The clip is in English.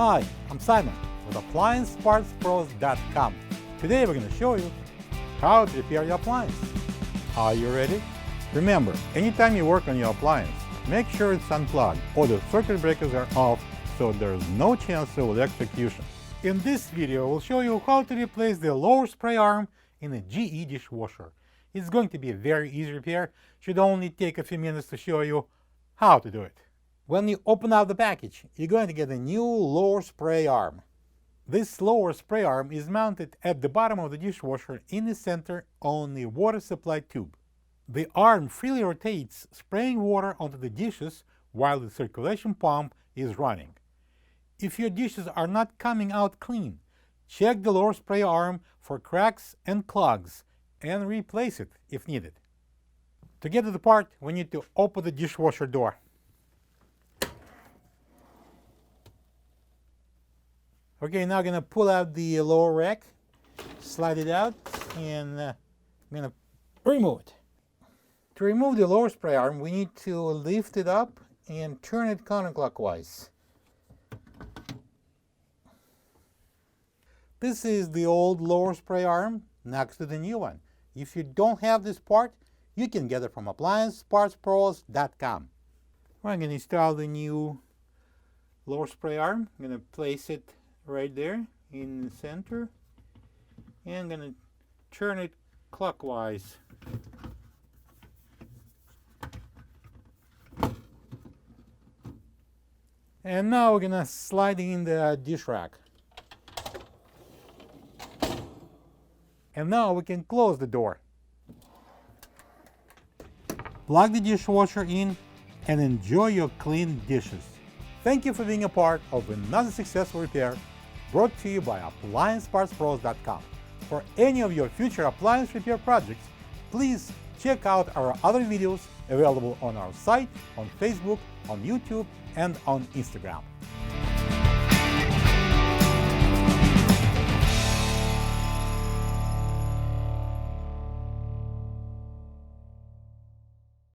Hi, I'm Simon with AppliancePartsPros.com. Today we're going to show you how to repair your appliance. Are you ready? Remember, anytime you work on your appliance, make sure it's unplugged or the circuit breakers are off so there's no chance of electrocution. In this video, we'll show you how to replace the lower spray arm in a GE dishwasher. It's going to be a very easy repair. Should only take a few minutes to show you how to do it. When you open up the package, you're going to get a new lower spray arm. This lower spray arm is mounted at the bottom of the dishwasher in the center on the water supply tube. The arm freely rotates, spraying water onto the dishes while the circulation pump is running. If your dishes are not coming out clean, check the lower spray arm for cracks and clogs and replace it if needed. To get to the part, we need to open the dishwasher door. Okay, now I'm going to pull out the lower rack, slide it out, and I'm going to remove it. To remove the lower spray arm, we need to lift it up and turn it counterclockwise. This is the old lower spray arm next to the new one. If you don't have this part, you can get it from AppliancePartsPros.com. I'm going to install the new lower spray arm. I'm going to place it right there in the center, and I'm going to turn it clockwise. And now we're going to slide in the dish rack. And now we can close the door. Plug the dishwasher in and enjoy your clean dishes. Thank you for being a part of another successful repair brought to you by AppliancePartsPros.com. For any of your future appliance repair projects, please check out our other videos available on our site, on Facebook, on YouTube, and on Instagram.